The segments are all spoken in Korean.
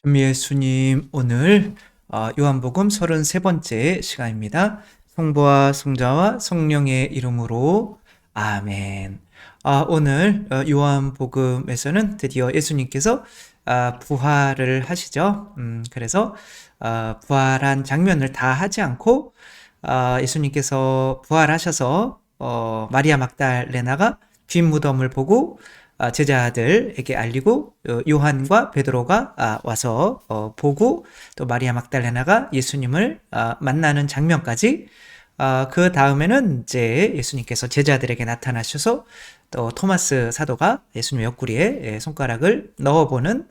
예수님, 오늘 요한복음 33번째 시간입니다. 성부와 성자와 성령의 이름으로 아멘. 오늘 요한복음에서는 드디어 예수님께서 부활을 하시죠. 그래서 부활한 장면을 다 하지 않고 예수님께서 부활하셔서 마리아 막달레나가 빈 무덤을 보고 제자들에게 알리고 요한과 베드로가 와서 보고 또 마리아 막달레나가 예수님을 만나는 장면까지, 그 다음에는 이제 예수님께서 제자들에게 나타나셔서 또 토마스 사도가 예수님 옆구리에 손가락을 넣어보는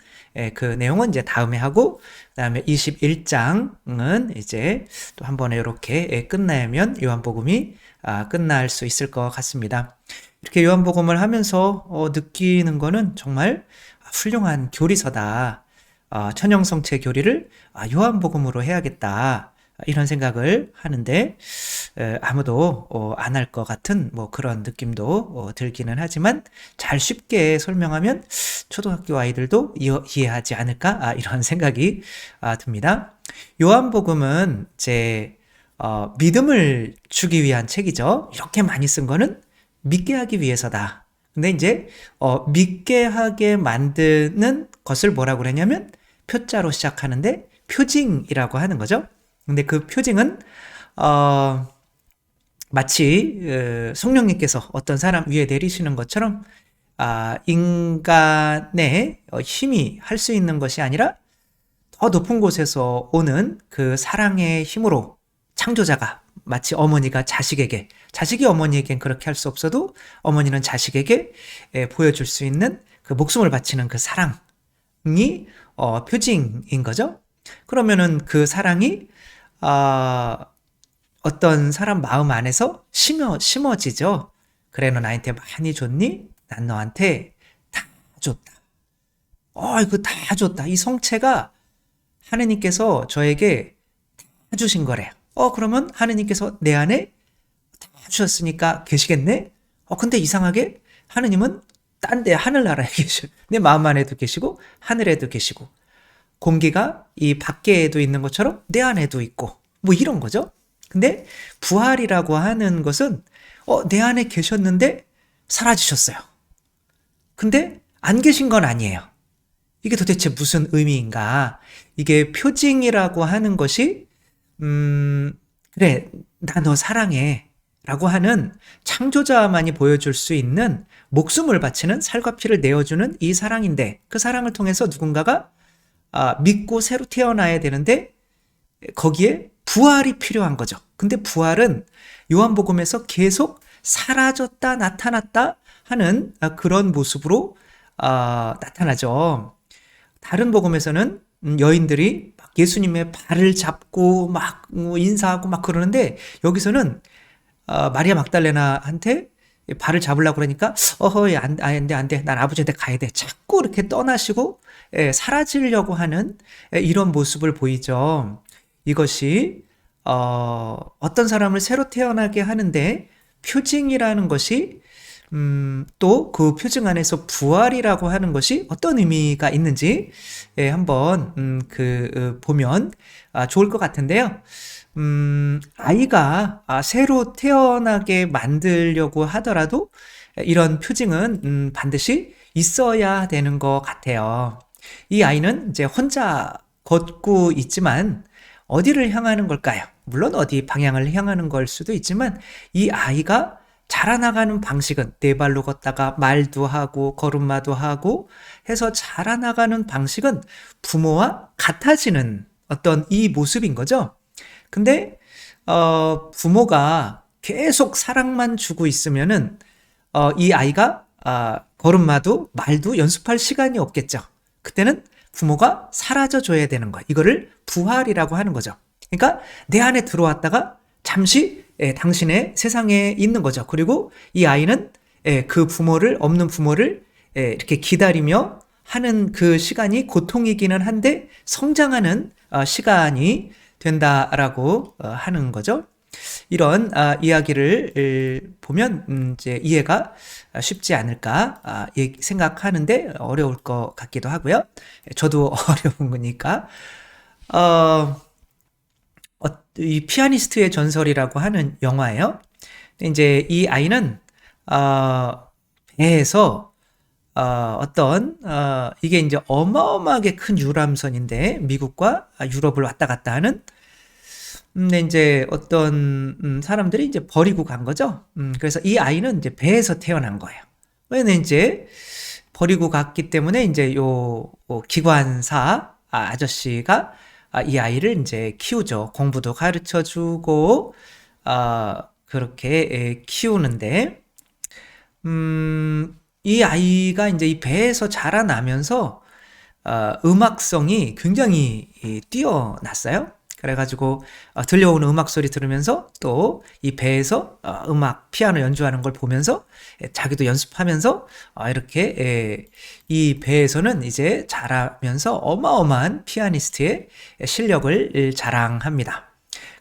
그 내용은 이제 다음에 하고, 그 다음에 21장은 이제 또 한 번에 이렇게 끝나면 요한복음이 끝날 수 있을 것 같습니다. 이렇게 요한복음을 하면서 느끼는 거는 정말 훌륭한 교리서다. 천형성체 교리를 요한복음으로 해야겠다. 이런 생각을 하는데 아무도 안 할 것 같은 뭐 그런 느낌도 들기는 하지만, 잘 쉽게 설명하면 초등학교 아이들도 이해하지 않을까, 이런 생각이 듭니다. 요한복음은 제 믿음을 주기 위한 책이죠. 이렇게 많이 쓴 거는 믿게 하기 위해서다. 근데 이제 믿게 하게 만드는 것을 뭐라고 그랬냐면 표자로 시작하는데 표징이라고 하는 거죠. 근데 그 표징은 마치 성령님께서 어떤 사람 위에 내리시는 것처럼 인간의 힘이 할 수 있는 것이 아니라 더 높은 곳에서 오는 그 사랑의 힘으로 창조자가 마치 어머니가 자식에게, 자식이 어머니에겐 그렇게 할 수 없어도 어머니는 자식에게 보여줄 수 있는 그 목숨을 바치는 그 사랑이 표징인 거죠. 그러면은 그 사랑이 어떤 사람 마음 안에서 심어지죠. 그래, 너 나한테 많이 줬니? 난 너한테 다 줬다. 이거 다 줬다. 이 성체가 하느님께서 저에게 다 주신 거래요. 그러면 하느님께서 내 안에 다 주셨으니까 계시겠네? 근데 이상하게 하느님은 딴 데 하늘나라에 계셔. 내 마음 안에도 계시고 하늘에도 계시고, 공기가 이 밖에도 있는 것처럼 내 안에도 있고, 뭐 이런 거죠. 근데 부활이라고 하는 것은 내 안에 계셨는데 사라지셨어요. 근데 안 계신 건 아니에요. 이게 도대체 무슨 의미인가? 이게 표징이라고 하는 것이 그래, 나 너 사랑해 라고 하는 창조자만이 보여줄 수 있는 목숨을 바치는, 살과 피를 내어주는 이 사랑인데, 그 사랑을 통해서 누군가가 믿고 새로 태어나야 되는데 거기에 부활이 필요한 거죠. 근데 부활은 요한복음에서 계속 사라졌다 나타났다 하는 그런 모습으로 나타나죠. 다른 복음에서는 여인들이 막 예수님의 발을 잡고 막 인사하고 막 그러는데, 여기서는 마리아 막달레나한테 발을 잡으려고 그러니까 안 돼. 난 아버지한테 가야 돼. 자꾸 이렇게 떠나시고 사라지려고 하는 이런 모습을 보이죠. 이것이 어떤 사람을 새로 태어나게 하는데 표징이라는 것이, 또 그 표징 안에서 부활이라고 하는 것이 어떤 의미가 있는지 한번 보면 좋을 것 같은데요. 아이가 새로 태어나게 만들려고 하더라도 이런 표징은 반드시 있어야 되는 것 같아요. 이 아이는 이제 혼자 걷고 있지만 어디를 향하는 걸까요? 물론 어디 방향을 향하는 걸 수도 있지만, 이 아이가 자라나가는 방식은 네 발로 걷다가 말도 하고 걸음마도 하고 해서 자라나가는 방식은 부모와 같아지는 어떤 이 모습인 거죠. 근데 부모가 계속 사랑만 주고 있으면은 이 아이가 걸음마도 말도 연습할 시간이 없겠죠. 그때는 부모가 사라져 줘야 되는 거야. 이거를 부활이라고 하는 거죠. 그러니까 내 안에 들어왔다가 잠시 당신의 세상에 있는 거죠. 그리고 이 아이는 그 부모를, 없는 부모를 이렇게 기다리며 하는 그 시간이 고통이기는 한데 성장하는 시간이 된다라고 하는 거죠. 이런 이야기를 보면 이제 이해가 쉽지 않을까 생각하는데 어려울 것 같기도 하고요. 저도 어려운 거니까. 어, 이 피아니스트의 전설이라고 하는 영화예요. 이제 이 아이는 배에서 이게 이제 어마어마하게 큰 유람선인데 미국과 유럽을 왔다 갔다 하는. 근데 이제 어떤 사람들이 이제 버리고 간 거죠. 그래서 이 아이는 이제 배에서 태어난 거예요. 왜냐면 이제 버리고 갔기 때문에 이제 요 기관사 아저씨가 이 아이를 이제 키우죠. 공부도 가르쳐 주고 그렇게 키우는데 이 아이가 이제 이 배에서 자라나면서 음악성이 굉장히 뛰어났어요. 그래가지고 들려오는 음악 소리 들으면서 또 이 배에서 음악 피아노 연주하는 걸 보면서 자기도 연습하면서 이렇게 이 배에서는 이제 자라면서 어마어마한 피아니스트의 실력을 자랑합니다.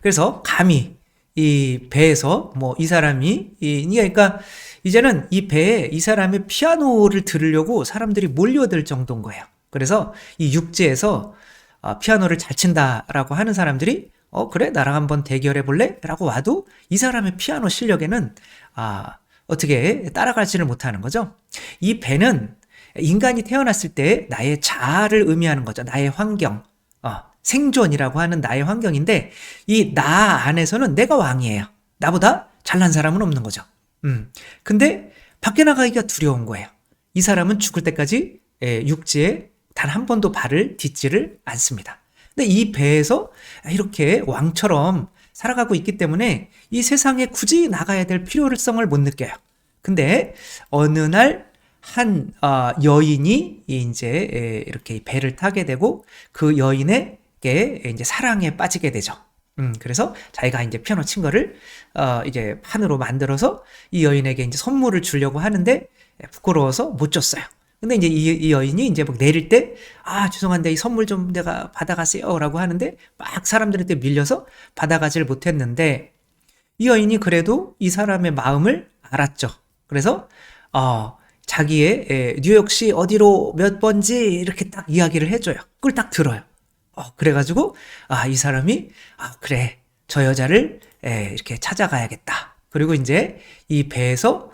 그래서 감히 이 배에서 뭐 이 사람이 그러니까 이제는 이 배에 이 사람의 피아노를 들으려고 사람들이 몰려들 정도인 거예요. 그래서 이 육지에서 피아노를 잘 친다라고 하는 사람들이 그래 나랑 한번 대결해 볼래? 라고 와도 이 사람의 피아노 실력에는 어떻게 따라가지를 못하는 거죠. 이 배는 인간이 태어났을 때 나의 자아를 의미하는 거죠. 나의 환경, 생존이라고 하는 나의 환경인데 이 나 안에서는 내가 왕이에요. 나보다 잘난 사람은 없는 거죠. 근데 밖에 나가기가 두려운 거예요. 이 사람은 죽을 때까지 육지에 단 한 번도 발을 딛지를 않습니다. 근데 이 배에서 이렇게 왕처럼 살아가고 있기 때문에 이 세상에 굳이 나가야 될 필요성을 못 느껴요. 근데 어느 날 한 여인이 이제 이렇게 배를 타게 되고 그 여인에게 이제 사랑에 빠지게 되죠. 그래서 자기가 이제 피아노 친 거를 이제 판으로 만들어서 이 여인에게 이제 선물을 주려고 하는데 부끄러워서 못 줬어요. 근데 이제 이 여인이 이제 막 내릴 때, 죄송한데 이 선물 좀 내가 받아가세요. 라고 하는데 막 사람들한테 밀려서 받아가지를 못했는데 이 여인이 그래도 이 사람의 마음을 알았죠. 그래서, 자기의 뉴욕시 어디로 몇 번지 이렇게 딱 이야기를 해줘요. 그걸 딱 들어요. 그래가지고, 이 사람이, 그래. 저 여자를 이렇게 찾아가야겠다. 그리고 이제 이 배에서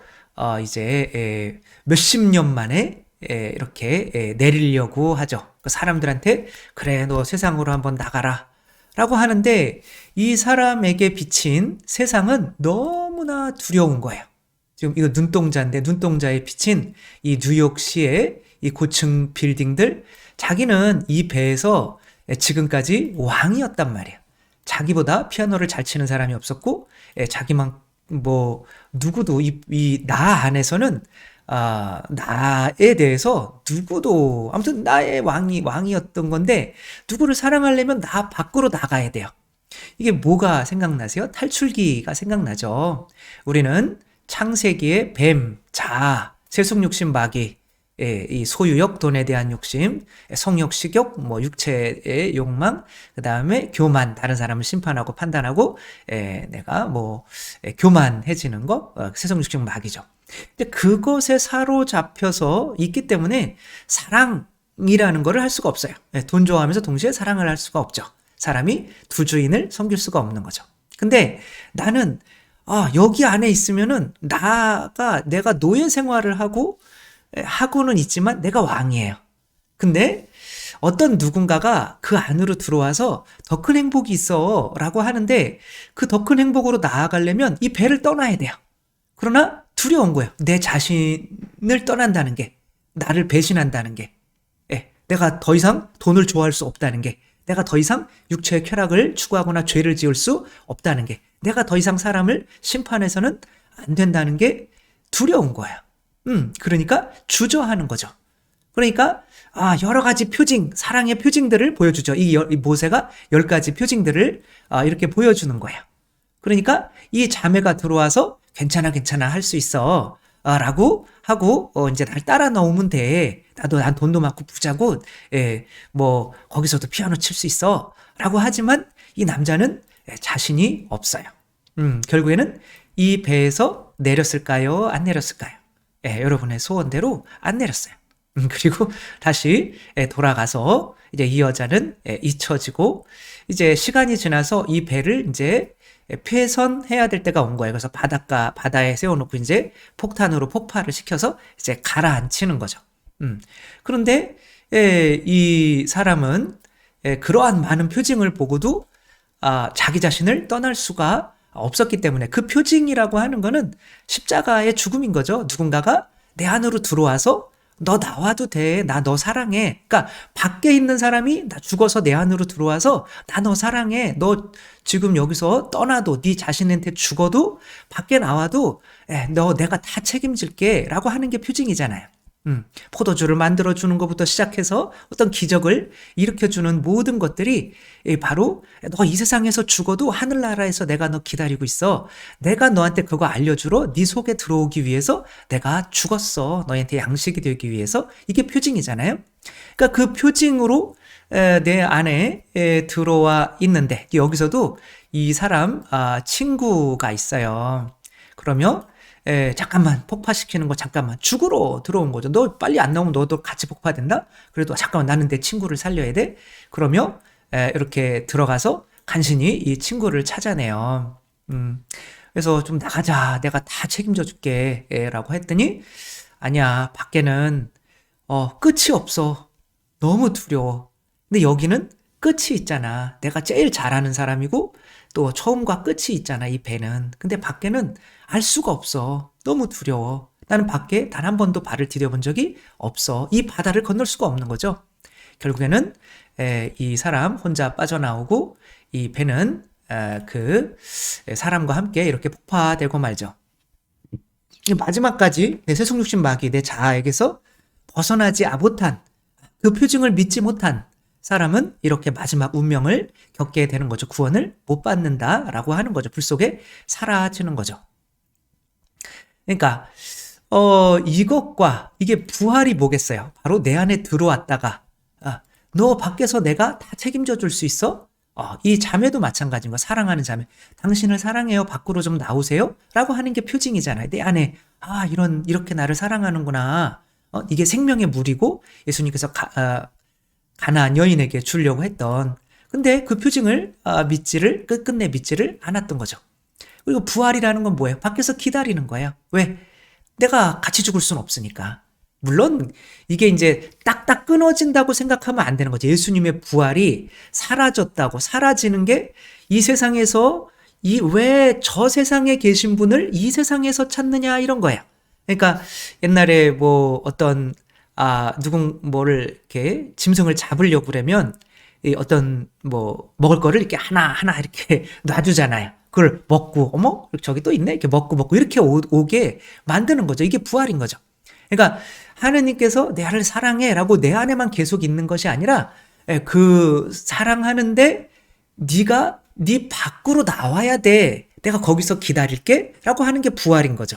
이제 몇십 년 만에 이렇게 내리려고 하죠. 그 사람들한테 그래 너 세상으로 한번 나가라 라고 하는데 이 사람에게 비친 세상은 너무나 두려운 거예요. 지금 이거 눈동자인데 눈동자에 비친 이 뉴욕시의 이 고층 빌딩들 자기는 이 배에서 지금까지 왕이었단 말이에요. 자기보다 피아노를 잘 치는 사람이 없었고 자기만 뭐 누구도 이 나 안에서는 나에 대해서 누구도 아무튼 나의 왕이었던 건데 누구를 사랑하려면 나 밖으로 나가야 돼요. 이게 뭐가 생각나세요? 탈출기가 생각나죠. 우리는 창세기의 뱀, 자, 세속욕심 마귀, 이 소유욕, 돈에 대한 욕심, 성욕, 식욕, 뭐 육체의 욕망, 그 다음에 교만, 다른 사람을 심판하고 판단하고 내가 뭐 교만해지는 거, 세속욕심 마귀죠. 근데 그것에 사로잡혀서 있기 때문에 사랑이라는 거를 할 수가 없어요. 돈 좋아하면서 동시에 사랑을 할 수가 없죠. 사람이 두 주인을 섬길 수가 없는 거죠. 근데 나는 여기 안에 있으면은 내가 노예 생활을 하고는 있지만 내가 왕이에요. 근데 어떤 누군가가 그 안으로 들어와서 더 큰 행복이 있어 라고 하는데 그 더 큰 행복으로 나아가려면 이 배를 떠나야 돼요. 그러나 두려운 거예요. 내 자신을 떠난다는 게, 나를 배신한다는 게, 내가 더 이상 돈을 좋아할 수 없다는 게, 내가 더 이상 육체의 쾌락을 추구하거나 죄를 지을 수 없다는 게, 내가 더 이상 사람을 심판해서는 안 된다는 게 두려운 거예요. 그러니까 주저하는 거죠. 그러니까 여러 가지 표징, 사랑의 표징들을 보여주죠. 이 모세가 10가지 표징들을 이렇게 보여주는 거예요. 그러니까 이 자매가 들어와서 괜찮아 할 수 있어 라고 하고 이제 날 따라 나오면 돼. 난 돈도 많고 부자고 뭐 거기서도 피아노 칠 수 있어 라고 하지만 이 남자는 자신이 없어요. 결국에는 이 배에서 내렸을까요? 안 내렸을까요? 예, 여러분의 소원대로 안 내렸어요. 그리고 다시 돌아가서 이제 이 여자는 잊혀지고 이제 시간이 지나서 이 배를 이제 폐선해야 될 때가 온 거예요. 그래서 바다에 세워놓고 이제 폭탄으로 폭발을 시켜서 이제 가라앉히는 거죠. 그런데 이 사람은 그러한 많은 표징을 보고도 자기 자신을 떠날 수가 없었기 때문에 그 표징이라고 하는 거는 십자가의 죽음인 거죠. 누군가가 내 안으로 들어와서 너 나와도 돼. 나 너 사랑해. 그러니까 밖에 있는 사람이 나 죽어서 내 안으로 들어와서 나 너 사랑해. 너 지금 여기서 떠나도 네 자신한테 죽어도 밖에 나와도 너 내가 다 책임질게 라고 하는 게 표징이잖아요. 포도주를 만들어주는 것부터 시작해서 어떤 기적을 일으켜주는 모든 것들이 바로 너 이 세상에서 죽어도 하늘나라에서 내가 너 기다리고 있어. 내가 너한테 그거 알려주러 네 속에 들어오기 위해서 내가 죽었어. 너한테 양식이 되기 위해서. 이게 표징이잖아요. 그러니까 그 표징으로 내 안에 들어와 있는데 여기서도 이 사람 친구가 있어요. 그러면 잠깐만 폭파시키는 거 잠깐만 죽으러 들어온 거죠. 너 빨리 안 나오면 너도 같이 폭파된다? 그래도 잠깐만 나는 내 친구를 살려야 돼? 그러면 이렇게 들어가서 간신히 이 친구를 찾아내요. 그래서 좀 나가자. 내가 다 책임져 줄게. 라고 했더니 아니야. 밖에는 끝이 없어. 너무 두려워. 근데 여기는 끝이 있잖아. 내가 제일 잘하는 사람이고 또 처음과 끝이 있잖아. 이 배는. 근데 밖에는 알 수가 없어. 너무 두려워. 나는 밖에 단 한 번도 발을 디뎌본 적이 없어. 이 바다를 건널 수가 없는 거죠. 결국에는 이 사람 혼자 빠져나오고 이 배는 그 사람과 함께 이렇게 폭파되고 말죠. 마지막까지 내 세속육신 마귀 내 자아에게서 벗어나지 못한 그 표징을 믿지 못한 사람은 이렇게 마지막 운명을 겪게 되는 거죠. 구원을 못 받는다라고 하는 거죠. 불 속에 사라지는 거죠. 그러니까 이것과 이게 부활이 뭐겠어요? 바로 내 안에 들어왔다가 너 밖에서 내가 다 책임져 줄 수 있어? 이 자매도 마찬가지인 거. 사랑하는 자매. 당신을 사랑해요. 밖으로 좀 나오세요. 라고 하는 게 표징이잖아요. 내 안에 이렇게 나를 사랑하는구나. 이게 생명의 물이고 예수님께서 가나안 여인에게 주려고 했던. 근데 그 표징을 끝끝내 믿지를 않았던 거죠. 그리고 부활이라는 건 뭐예요? 밖에서 기다리는 거예요. 왜? 내가 같이 죽을 수는 없으니까. 물론 이게 이제 딱딱 끊어진다고 생각하면 안 되는 거죠. 예수님의 부활이 사라졌다고 사라지는 게 이 세상에서 왜 저 세상에 계신 분을 이 세상에서 찾느냐 이런 거예요. 그러니까 옛날에 뭐 어떤 뭐를 이렇게 짐승을 잡으려고 그러면 어떤 뭐 먹을 거를 이렇게 하나 이렇게 놔주잖아요. 그걸 먹고 어머 저기 또 있네 이렇게 먹고 이렇게 오게 만드는 거죠. 이게 부활인 거죠. 그러니까 하느님께서 내 안을 사랑해라고 내 안에만 계속 있는 것이 아니라 그 사랑하는데 네가 네 밖으로 나와야 돼. 내가 거기서 기다릴게라고 하는 게 부활인 거죠.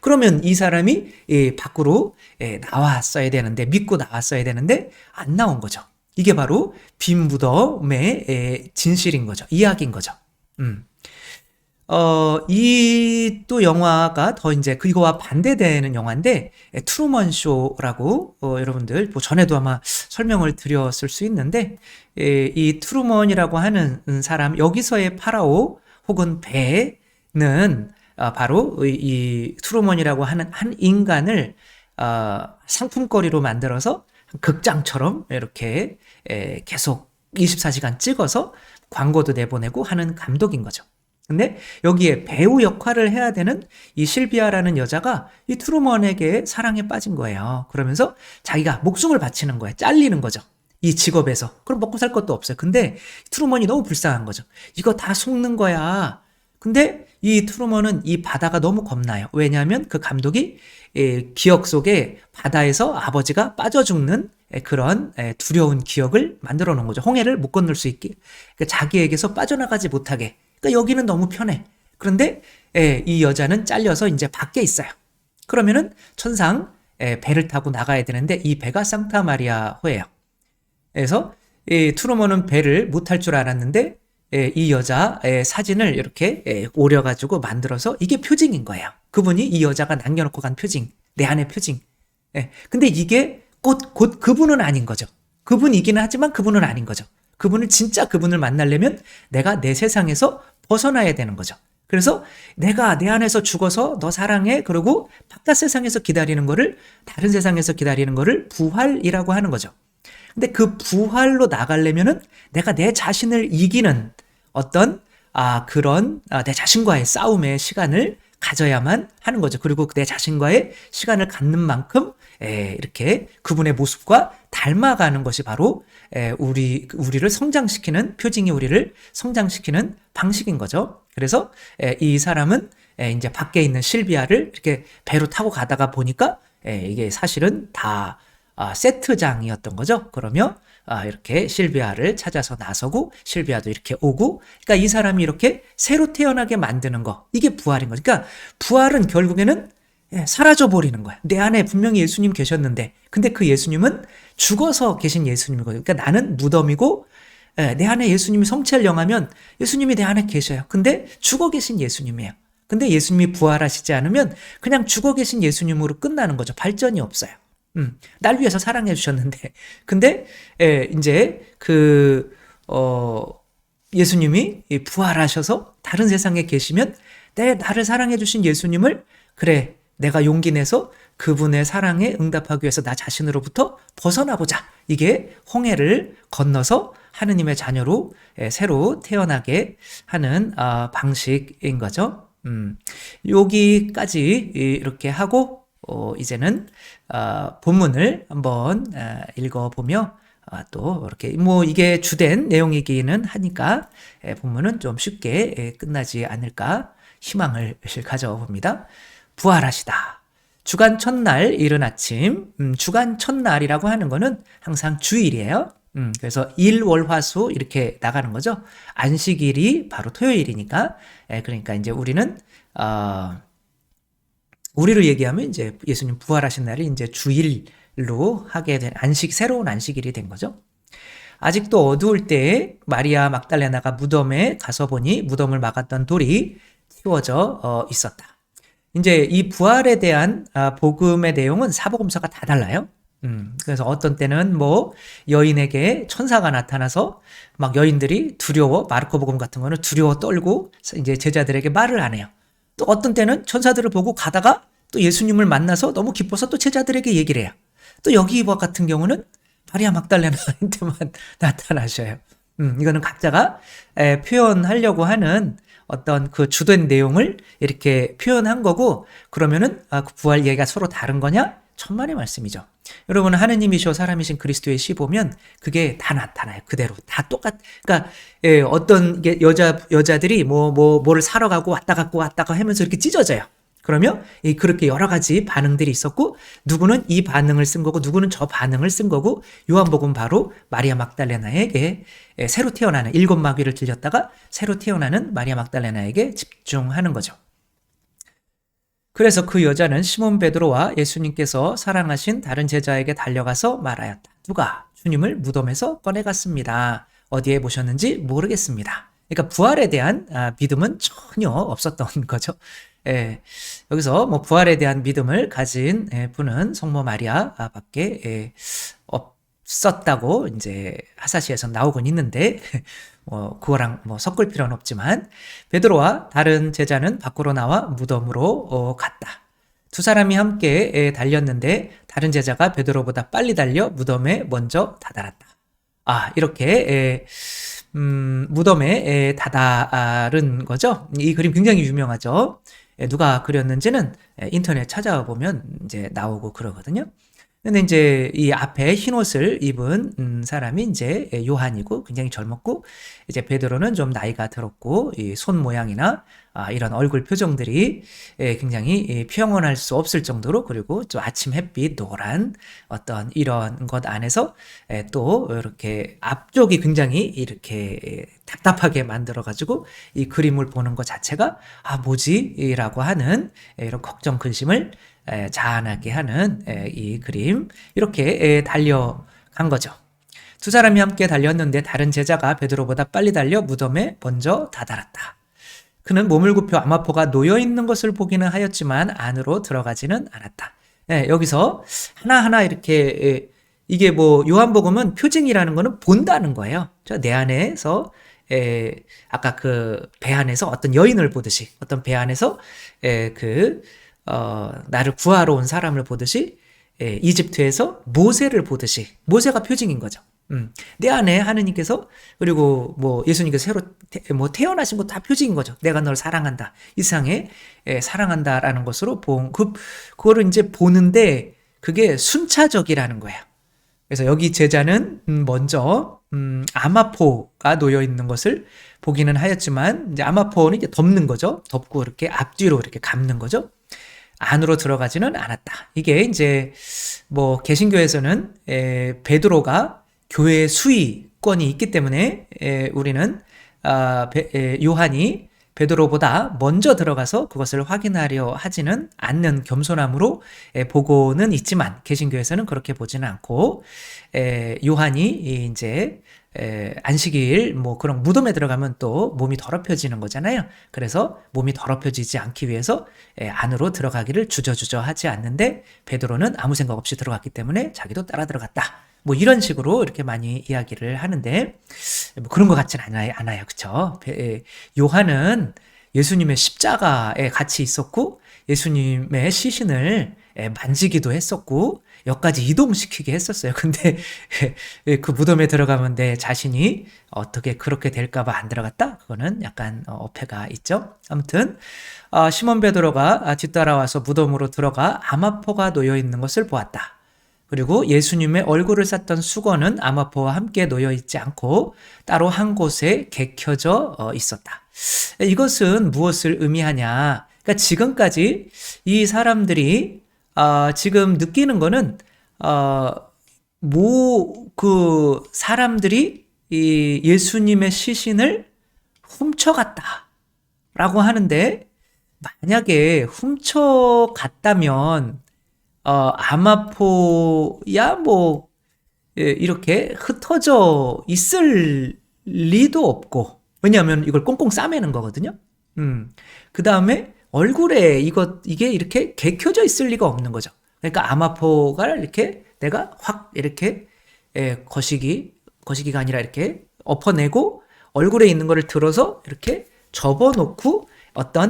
그러면 이 사람이 밖으로 나왔어야 되는데 믿고 나왔어야 되는데 안 나온 거죠. 이게 바로 빈 무덤의 진실인 거죠. 이야기인 거죠. 이 또 영화가 더 이제 그거와 반대되는 영화인데 트루먼 쇼라고 여러분들 뭐 전에도 아마 설명을 드렸을 수 있는데 이 트루먼이라고 하는 사람 여기서의 파라오 혹은 배는 바로 이 트루먼이라고 하는 한 인간을 상품거리로 만들어서 극장처럼 이렇게 계속 24시간 찍어서 광고도 내보내고 하는 감독인 거죠. 근데 여기에 배우 역할을 해야 되는 이 실비아라는 여자가 이 트루먼에게 사랑에 빠진 거예요. 그러면서 자기가 목숨을 바치는 거예요. 잘리는 거죠. 이 직업에서. 그럼 먹고 살 것도 없어요. 근데 트루먼이 너무 불쌍한 거죠. 이거 다 속는 거야. 근데 이 트루먼은 이 바다가 너무 겁나요. 왜냐하면 그 감독이 기억 속에 바다에서 아버지가 빠져 죽는 그런 두려운 기억을 만들어 놓은 거죠. 홍해를 못 건널 수 있게. 그러니까 자기에게서 빠져나가지 못하게. 그러니까 여기는 너무 편해. 그런데 이 여자는 잘려서 이제 밖에 있어요. 그러면은 천상 배를 타고 나가야 되는데 이 배가 상타 마리아 호예요. 그래서 이 트루먼은 배를 못 탈 줄 알았는데 이 여자의 사진을 이렇게 오려가지고 만들어서 이게 표징인 거예요. 그분이 이 여자가 남겨놓고 간 표징, 내 안의 표징. 근데 이게 곧 그분은 아닌 거죠. 그분이기는 하지만 그분은 아닌 거죠. 진짜 그분을 만나려면 내가 내 세상에서 벗어나야 되는 거죠. 그래서 내가 내 안에서 죽어서 너 사랑해 그러고 바깥 세상에서 기다리는 거를, 다른 세상에서 기다리는 거를 부활이라고 하는 거죠. 근데 그 부활로 나가려면은 내가 내 자신을 이기는 어떤 그런 내 자신과의 싸움의 시간을 가져야만 하는 거죠. 그리고 내 자신과의 시간을 갖는 만큼 이렇게 그분의 모습과 닮아가는 것이 바로 우리를 성장시키는, 표징이 우리를 성장시키는 방식인 거죠. 그래서 이 사람은 이제 밖에 있는 실비아를 이렇게 배로 타고 가다가 보니까 이게 사실은 다 세트장이었던 거죠. 그러면 이렇게 실비아를 찾아서 나서고 실비아도 이렇게 오고, 그러니까 이 사람이 이렇게 새로 태어나게 만드는 거, 이게 부활인 거죠. 그러니까 부활은 결국에는 사라져 버리는 거야. 내 안에 분명히 예수님 계셨는데, 근데 그 예수님은 죽어서 계신 예수님이거든요. 그러니까 나는 무덤이고 내 안에 예수님이 성체를 영하면 예수님이 내 안에 계셔요. 근데 죽어 계신 예수님이에요. 근데 예수님이 부활하시지 않으면 그냥 죽어 계신 예수님으로 끝나는 거죠. 발전이 없어요. 날 위해서 사랑해 주셨는데, 근데 이제 예수님이 부활하셔서 다른 세상에 계시면 나를 사랑해 주신 예수님을, 그래 내가 용기 내서 그분의 사랑에 응답하기 위해서 나 자신으로부터 벗어나보자. 이게 홍해를 건너서 하느님의 자녀로 새로 태어나게 하는 방식인 거죠. 여기까지 이렇게 하고 이제는 본문을 한번 읽어보며 또 이렇게 이게 주된 내용이기는 하니까 본문은 좀 쉽게 끝나지 않을까 희망을 가져봅니다. 부활하시다. 주간 첫날 이른 아침. 주간 첫날이라고 하는 거는 항상 주일이에요. 그래서 일, 월, 화, 수 이렇게 나가는 거죠. 안식일이 바로 토요일이니까. 그러니까 이제 우리는 우리로 얘기하면 이제 예수님 부활하신 날이 이제 주일로 하게 된 새로운 안식일이 된 거죠. 아직도 어두울 때에 마리아 막달레나가 무덤에 가서 보니 무덤을 막았던 돌이 틔워져 있었다. 이제 이 부활에 대한 복음의 내용은 사복음서가 다 달라요. 그래서 어떤 때는 여인에게 천사가 나타나서 막 여인들이 두려워, 마르코 복음 같은 거는 두려워 떨고 이제 제자들에게 말을 안 해요. 또 어떤 때는 천사들을 보고 가다가 또 예수님을 만나서 너무 기뻐서 또 제자들에게 얘기를 해요. 또 여기와 같은 경우는 마리아 막달레나한테만 나타나셔요. 이거는 각자가 표현하려고 하는 어떤 그 주된 내용을 이렇게 표현한 거고, 그러면은 그 부활 얘기가 서로 다른 거냐? 천만의 말씀이죠. 여러분, 하느님이시오 사람이신 그리스도의 시 보면 그게 다 나타나요. 그대로 다 그러니까 어떤 여자들이 뭐를 사러 가고 왔다가 하면서 이렇게 찢어져요. 그러면 그렇게 여러 가지 반응들이 있었고, 누구는 이 반응을 쓴 거고 누구는 저 반응을 쓴 거고, 요한복음 바로 마리아 막달레나에게 새로 태어나는, 7 마귀를 들렸다가 새로 태어나는 마리아 막달레나에게 집중하는 거죠. 그래서 그 여자는 시몬 베드로와 예수님께서 사랑하신 다른 제자에게 달려가서 말하였다. 누가 주님을 무덤에서 꺼내갔습니다. 어디에 보셨는지 모르겠습니다. 그러니까 부활에 대한 믿음은 전혀 없었던 거죠. 여기서 부활에 대한 믿음을 가진 분은 성모 마리아 밖에 없었다고 이제 하사시에서 나오곤 있는데, 그거랑 섞을 필요는 없지만, 베드로와 다른 제자는 밖으로 나와 무덤으로 갔다. 두 사람이 함께 달렸는데 다른 제자가 베드로보다 빨리 달려 무덤에 먼저 다다랐다. 이렇게 무덤에 다다른 거죠. 이 그림 굉장히 유명하죠. 누가 그렸는지는 인터넷 찾아보면 이제 나오고 그러거든요. 근데 이제 이 앞에 흰 옷을 입은 사람이 이제 요한이고 굉장히 젊었고, 이제 베드로는 좀 나이가 들었고, 이 손 모양이나 이런 얼굴 표정들이 굉장히 평온할 수 없을 정도로, 그리고 좀 아침 햇빛 노란 어떤 이런 것 안에서 또 이렇게 앞쪽이 굉장히 이렇게 답답하게 만들어가지고 이 그림을 보는 것 자체가 뭐지? 라고 하는 이런 걱정 근심을 자아나게 하는 이 그림, 이렇게 달려간 거죠. 두 사람이 함께 달렸는데 다른 제자가 베드로보다 빨리 달려 무덤에 먼저 다다랐다. 그는 몸을 굽혀 아마포가 놓여 있는 것을 보기는 하였지만 안으로 들어가지는 않았다. 예, 여기서 하나하나 이렇게 이게 뭐 요한복음은 표징이라는 거는 본다는 거예요. 내 안에서 아까 그 배 안에서 어떤 여인을 보듯이 어떤 배 안에서 나를 구하러 온 사람을 보듯이 이집트에서 모세를 보듯이 모세가 표징인 거죠. 내 안에 하느님께서 그리고 뭐 예수님께서 새로 태어나신 거 다 표징인 거죠. 내가 널 사랑한다. 이 세상에 사랑한다라는 것으로 그거를 이제 보는데 그게 순차적이라는 거예요. 그래서 여기 제자는 먼저 아마포가 놓여 있는 것을 보기는 하였지만 이제 아마포는 이제 덮는 거죠. 덮고 이렇게 앞뒤로 이렇게 감는 거죠. 안으로 들어가지는 않았다. 이게 이제 뭐 개신교에서는 베드로가 교회의 수위권이 있기 때문에 우리는 요한이 베드로보다 먼저 들어가서 그것을 확인하려 하지는 않는 겸손함으로 보고는 있지만 개신교에서는 그렇게 보지는 않고 요한이 이제 안식일 뭐 그런 무덤에 들어가면 또 몸이 더럽혀지는 거잖아요. 그래서 몸이 더럽혀지지 않기 위해서 안으로 들어가기를 주저주저 하지 않는데 베드로는 아무 생각 없이 들어갔기 때문에 자기도 따라 들어갔다. 뭐 이런 식으로 이렇게 많이 이야기를 하는데 뭐 그런 것 같진 않아요. 그쵸? 요한은 예수님의 십자가에 같이 있었고 예수님의 시신을 만지기도 했었고 여기까지 이동시키게 했었어요. 근데 그 무덤에 들어가면 내 자신이 어떻게 그렇게 될까봐 안 들어갔다? 그거는 약간 어폐가 있죠. 아무튼 시몬 베드로가 뒤따라와서 무덤으로 들어가 아마포가 놓여 있는 것을 보았다. 그리고 예수님의 얼굴을 쌌던 수건은 아마포와 함께 놓여 있지 않고 따로 한 곳에 개켜져 있었다. 이것은 무엇을 의미하냐? 그러니까 지금까지 이 사람들이 지금 느끼는 거는 그 사람들이 이 예수님의 시신을 훔쳐갔다라고 하는데 만약에 훔쳐갔다면 아마포야 뭐 이렇게 흩어져 있을 리도 없고 왜냐하면 이걸 꽁꽁 싸매는 거거든요. 그 다음에 얼굴에 이게 이렇게 개켜져 있을 리가 없는 거죠. 그러니까 아마포가 이렇게 내가 확 이렇게 거시기가 아니라 이렇게 엎어내고 얼굴에 있는 거를 들어서 이렇게 접어놓고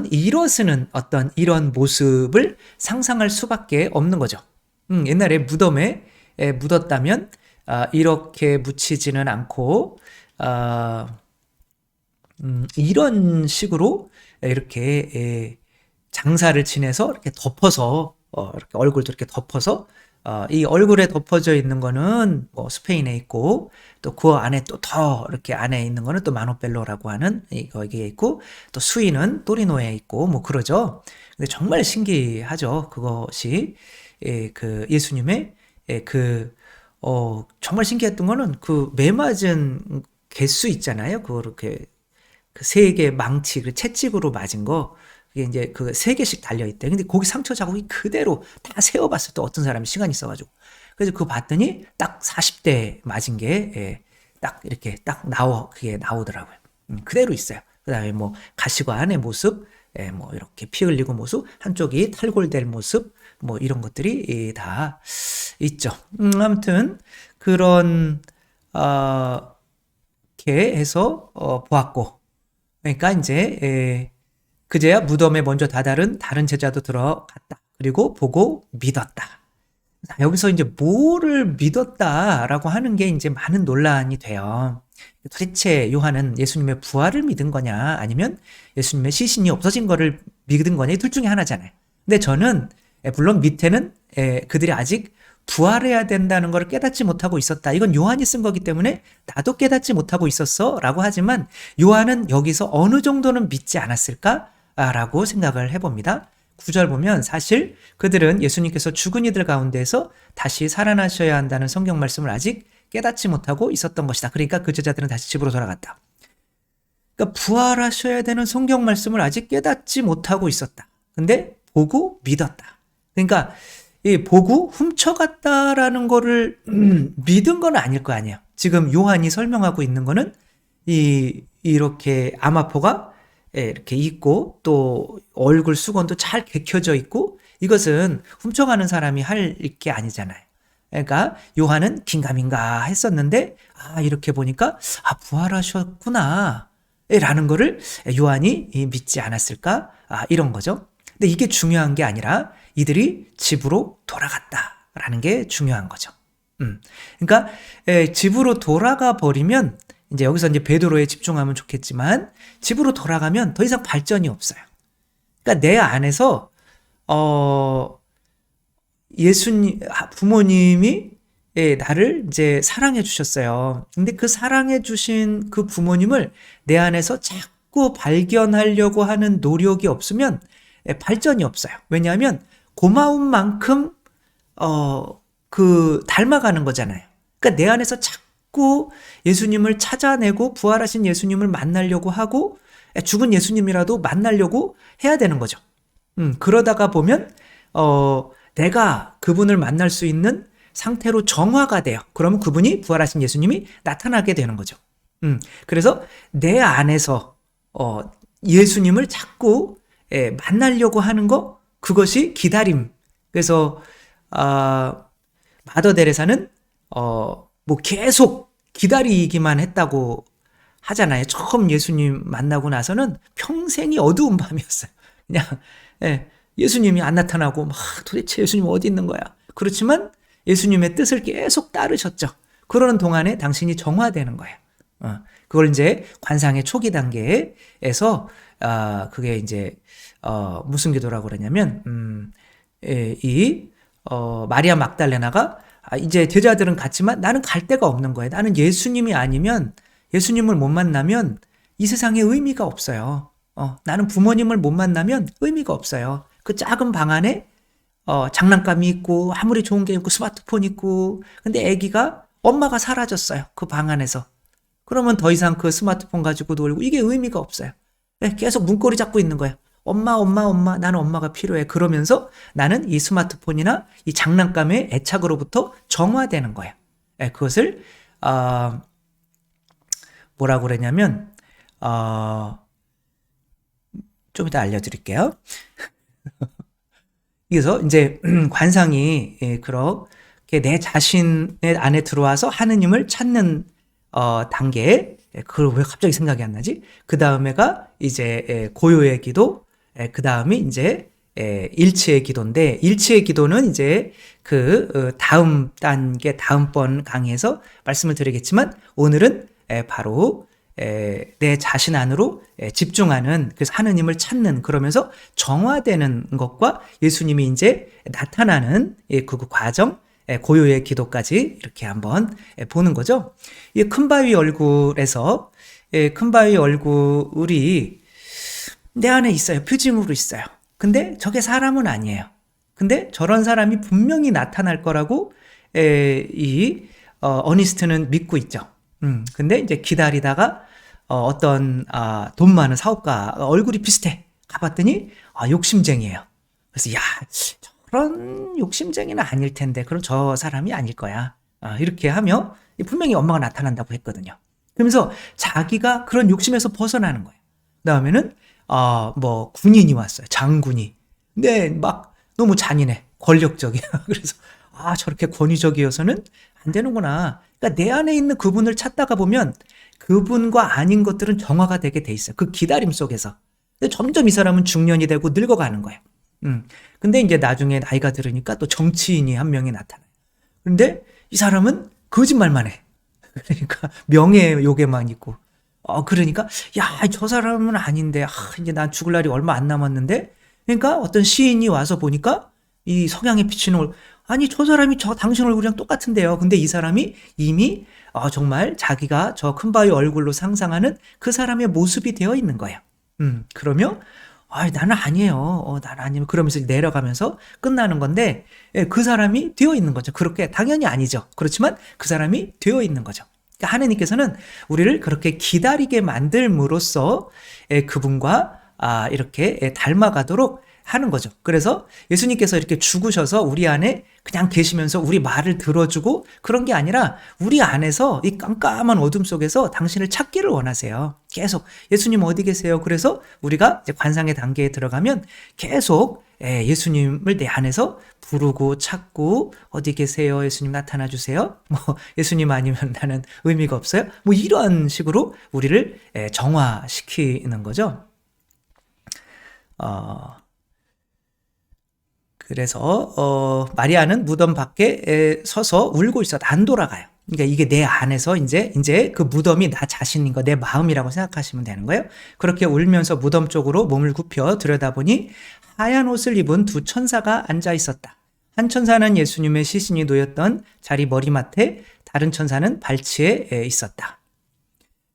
일어서는 어떤 이런 모습을 상상할 수밖에 없는 거죠. 옛날에 무덤에 묻었다면 이렇게 묻히지는 않고 이런 식으로 이렇게 장사를 지내서 이렇게 덮어서 이렇게 얼굴도 이렇게 덮어서 이 얼굴에 덮어져 있는 거는 뭐 스페인에 있고 또 그 안에 또 더 이렇게 안에 있는 거는 또 마노벨로라고 하는 거기에 있고 또 수위는 토리노에 있고 뭐 그러죠. 근데 정말 신기하죠. 그것이 그 예수님의 정말 신기했던 거는 그 매맞은 개수 있잖아요. 그렇게 그 세 개 망치 그 채찍으로 맞은 거 그게 이제 그 세 개씩 달려 있대. 근데 거기 상처 자국이 그대로 다 세어봤어. 또 어떤 사람이 시간이 있어가지고. 그래서 그거 봤더니 딱 40대 맞은 게 딱 이렇게 그게 나오더라고요. 그대로 있어요. 그 다음에 뭐 가시관의 모습, 뭐 이렇게 피 흘리고 모습, 한쪽이 탈골될 모습, 뭐 이런 것들이 다 있죠. 아무튼 그런 이렇게 해서 보았고, 그러니까 이제 그제야 무덤에 먼저 다다른 다른 제자도 들어갔다. 그리고 보고 믿었다. 여기서 이제 뭐를 믿었다라고 하는 게 이제 많은 논란이 돼요. 도대체 요한은 예수님의 부활을 믿은 거냐, 아니면 예수님의 시신이 없어진 거를 믿은 거냐, 이 둘 중에 하나잖아요. 근데 저는 물론 밑에는 그들이 아직 부활해야 된다는 걸 깨닫지 못하고 있었다. 이건 요한이 쓴 거기 때문에 나도 깨닫지 못하고 있었어 라고 하지만 요한은 여기서 어느 정도는 믿지 않았을까? 라고 생각을 해봅니다. 9절 보면 사실 그들은 예수님께서 죽은 이들 가운데서 다시 살아나셔야 한다는 성경 말씀을 아직 깨닫지 못하고 있었던 것이다. 그러니까 그 제자들은 다시 집으로 돌아갔다. 그러니까 부활하셔야 되는 성경 말씀을 아직 깨닫지 못하고 있었다. 근데 보고 믿었다. 그러니까 보고 훔쳐갔다라는 거를 믿은 건 아닐 거 아니에요. 지금 요한이 설명하고 있는 거는 이렇게 아마포가 이렇게 있고 또 얼굴 수건도 잘 개켜져 있고 이것은 훔쳐가는 사람이 할 게 아니잖아요. 그러니까 요한은 긴가민가 했었는데 이렇게 보니까 부활하셨구나 라는 거를 요한이 믿지 않았을까 이런 거죠. 근데 이게 중요한 게 아니라 이들이 집으로 돌아갔다라는 게 중요한 거죠. 그러니까 집으로 돌아가 버리면 이제 여기서 이제 베드로에 집중하면 좋겠지만 집으로 돌아가면 더 이상 발전이 없어요. 그러니까 내 안에서 예수님 부모님이 나를 이제 사랑해 주셨어요. 근데 그 사랑해 주신 그 부모님을 내 안에서 자꾸 발견하려고 하는 노력이 없으면 발전이 없어요. 왜냐하면 고마운 만큼 닮아가는 거잖아요. 그러니까 내 안에서 자꾸 예수님을 찾아내고 부활하신 예수님을 만나려고 하고 죽은 예수님이라도 만나려고 해야 되는 거죠. 그러다가 보면 내가 그분을 만날 수 있는 상태로 정화가 돼요. 그러면 그분이 부활하신 예수님이 나타나게 되는 거죠. 그래서 내 안에서 예수님을 자꾸 만나려고 하는 거 그것이 기다림. 그래서 마더 데레사는 뭐 계속 기다리기만 했다고 하잖아요. 처음 예수님 만나고 나서는 평생이 어두운 밤이었어요. 그냥 예수님이 안 나타나고 막 도대체 예수님 어디 있는 거야. 그렇지만 예수님의 뜻을 계속 따르셨죠. 그러는 동안에 당신이 정화되는 거예요. 그걸 이제 관상의 초기 단계에서 그게 이제 무슨 기도라고 그러냐면 마리아 막달레나가 이제 제자들은 갔지만 나는 갈 데가 없는 거예요. 나는 예수님이 아니면 예수님을 못 만나면 이 세상에 의미가 없어요. 나는 부모님을 못 만나면 의미가 없어요. 그 작은 방 안에 장난감이 있고 아무리 좋은 게 있고 스마트폰 있고 근데 아기가 엄마가 사라졌어요. 그 방 안에서. 그러면 더 이상 그 스마트폰 가지고 놀고 이게 의미가 없어요. 계속 문고리 잡고 있는 거예요. 엄마, 엄마, 엄마, 나는 엄마가 필요해. 그러면서 나는 이 스마트폰이나 이 장난감의 애착으로부터 정화되는 거예요. 그것을 뭐라고 그러냐면 좀 이따 알려드릴게요. 그래서 이제 관상이 그렇게 내 자신의 안에 들어와서 하느님을 찾는 단계. 그걸 왜 갑자기 생각이 안 나지? 그 다음에가 이제 고요의 기도. 그 다음이 이제 일치의 기도인데 일치의 기도는 이제 그 다음 단계 다음번 강의에서 말씀을 드리겠지만 오늘은 바로 내 자신 안으로 집중하는 그래서 하느님을 찾는 그러면서 정화되는 것과 예수님이 이제 나타나는 그 과정 고요의 기도까지 이렇게 한번 보는 거죠. 이 큰 바위 얼굴에서 큰 바위 얼굴이 내 안에 있어요. 표징으로 있어요. 근데 저게 사람은 아니에요. 근데 저런 사람이 분명히 나타날 거라고 어니스트는 믿고 있죠. 근데 이제 기다리다가 어떤 돈 많은 사업가 얼굴이 비슷해. 가봤더니 욕심쟁이에요. 그래서 야 저런 욕심쟁이는 아닐 텐데 그럼 저 사람이 아닐 거야. 이렇게 하며 분명히 엄마가 나타난다고 했거든요. 그러면서 자기가 그런 욕심에서 벗어나는 거예요. 그다음에는 뭐 군인이 왔어요. 장군이. 근데 막 너무 잔인해. 권력적이야. 그래서 저렇게 권위적이어서는 안 되는구나. 그러니까 내 안에 있는 그분을 찾다가 보면 그분과 아닌 것들은 정화가 되게 돼 있어요. 그 기다림 속에서. 근데 점점 이 사람은 중년이 되고 늙어가는 거예요. 근데 이제 나중에 나이가 들으니까 또 정치인이 한 명이 나타나요. 근데 이 사람은 거짓말만 해. 그러니까 명예욕에만 있고. 그러니까 야, 저 사람은 아닌데 이제 난 죽을 날이 얼마 안 남았는데 그러니까 어떤 시인이 와서 보니까 이 석양에 비치는 아니 저 사람이 저 당신 얼굴이랑 똑같은데요. 근데 이 사람이 이미 정말 자기가 저 큰 바위 얼굴로 상상하는 그 사람의 모습이 되어 있는 거예요. 그러면 나는 아니에요. 나는 아니면 그러면서 내려가면서 끝나는 건데 그 사람이 되어 있는 거죠. 그렇게 당연히 아니죠. 그렇지만 그 사람이 되어 있는 거죠. 그러니까 하느님께서는 우리를 그렇게 기다리게 만들므로써 그분과 이렇게 닮아가도록 하는 거죠. 그래서 예수님께서 이렇게 죽으셔서 우리 안에 그냥 계시면서 우리 말을 들어주고 그런 게 아니라 우리 안에서 이 깜깜한 어둠 속에서 당신을 찾기를 원하세요. 계속 예수님 어디 계세요? 그래서 우리가 이제 관상의 단계에 들어가면 계속 예수님을 내 안에서 부르고 찾고 어디 계세요? 예수님 나타나 주세요. 뭐 예수님 아니면 나는 의미가 없어요. 뭐 이런 식으로 우리를 정화시키는 거죠. 그래서 마리아는 무덤 밖에 서서 울고 있어도 안 돌아가요. 그러니까 이게 내 안에서 이제 그 무덤이 나 자신인 거, 내 마음이라고 생각하시면 되는 거예요. 그렇게 울면서 무덤 쪽으로 몸을 굽혀 들여다보니 하얀 옷을 입은 두 천사가 앉아 있었다. 한 천사는 예수님의 시신이 놓였던 자리 머리맡에, 다른 천사는 발치에 있었다.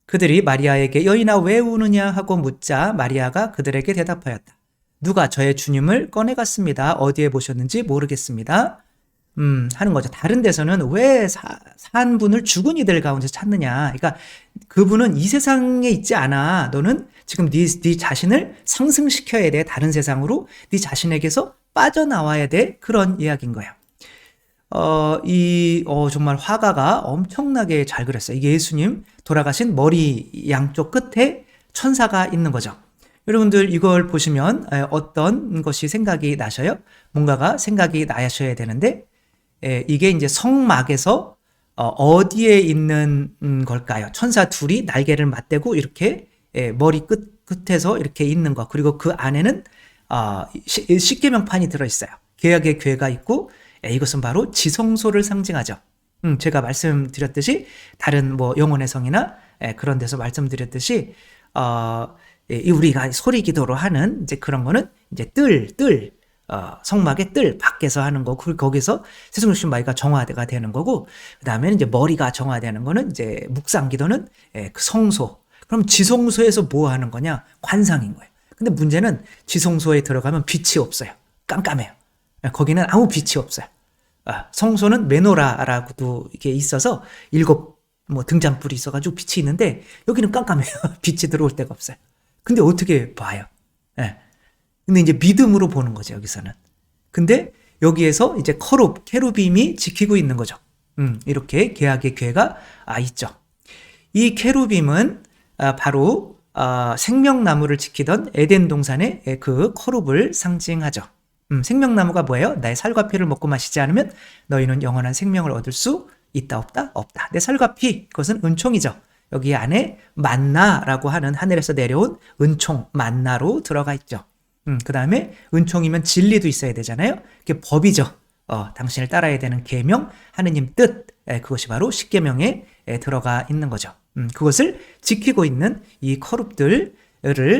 그들이 마리아에게 여인아 왜 우느냐 하고 묻자 마리아가 그들에게 대답하였다. 누가 저의 주님을 꺼내갔습니다. 어디에 보셨는지 모르겠습니다. 하는 거죠. 다른 데서는 왜 산 분을 죽은 이들 가운데 찾느냐. 그러니까 그분은 이 세상에 있지 않아. 너는 지금 네 자신을 상승시켜야 돼. 다른 세상으로 네 자신에게서 빠져나와야 돼. 그런 이야기인 거예요. 정말 화가가 엄청나게 잘 그렸어요. 이게 예수님 돌아가신 머리 양쪽 끝에 천사가 있는 거죠. 여러분들 이걸 보시면 어떤 것이 생각이 나셔요? 뭔가가 생각이 나셔야 되는데 이게 이제 성막에서 어디에 있는 걸까요? 천사 둘이 날개를 맞대고 이렇게 머리 끝에서 이렇게 있는 거. 그리고 그 안에는 십계명판이 들어있어요. 개역의 궤가 있고 이것은 바로 지성소를 상징하죠. 제가 말씀드렸듯이 다른 뭐 영혼의 성이나 그런 데서 말씀드렸듯이 우리가 소리 기도로 하는 이제 그런 거는 이제 성막의 뜰 밖에서 하는 거고 거기서 세승육신 마귀가 정화가 되는 거고 그 다음에 이제 머리가 정화되는 거는 이제 묵상 기도는 그 성소. 그럼 지성소에서 뭐 하는 거냐? 관상인 거예요. 근데 문제는 지성소에 들어가면 빛이 없어요. 깜깜해요. 거기는 아무 빛이 없어요. 성소는 메노라라고도 이게 있어서 7 등잔불이 있어가지고 빛이 있는데 여기는 깜깜해요. 빛이 들어올 데가 없어요. 근데 어떻게 봐요? 근데 이제 믿음으로 보는 거죠, 여기서는. 근데 여기에서 이제 케루빔이 지키고 있는 거죠. 이렇게 계약의 궤가 있죠. 이 케루빔은 바로 생명나무를 지키던 에덴 동산의 그 커룹을 상징하죠. 생명나무가 뭐예요? 나의 살과 피를 먹고 마시지 않으면 너희는 영원한 생명을 얻을 수 있다 없다? 없다. 내 살과 피, 그것은 은총이죠. 여기 안에 만나라고 하는 하늘에서 내려온 은총, 만나로 들어가 있죠. 그 다음에 은총이면 진리도 있어야 되잖아요. 그게 법이죠. 당신을 따라야 되는 계명, 하느님 뜻, 그것이 바로 십계명에 들어가 있는 거죠. 그것을 지키고 있는 이 커룹들을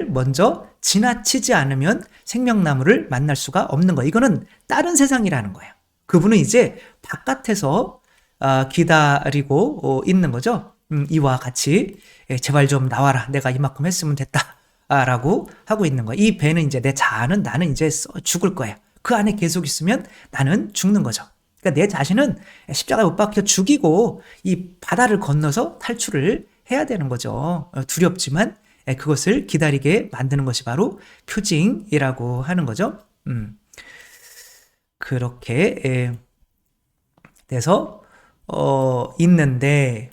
먼저 지나치지 않으면 생명나무를 만날 수가 없는 거예요. 이거는 다른 세상이라는 거예요. 그분은 이제 바깥에서 기다리고 있는 거죠. 이와 같이 제발 좀 나와라. 내가 이만큼 했으면 됐다. 라고 하고 있는 거예요. 이 배는 이제 내 자아는 나는 이제 죽을 거야. 그 안에 계속 있으면 나는 죽는 거죠. 그러니까 내 자신은 십자가에 못 박혀 죽이고 이 바다를 건너서 탈출을 해야 되는 거죠. 두렵지만 그것을 기다리게 만드는 것이 바로 표징이라고 하는 거죠. 그렇게 돼서 있는데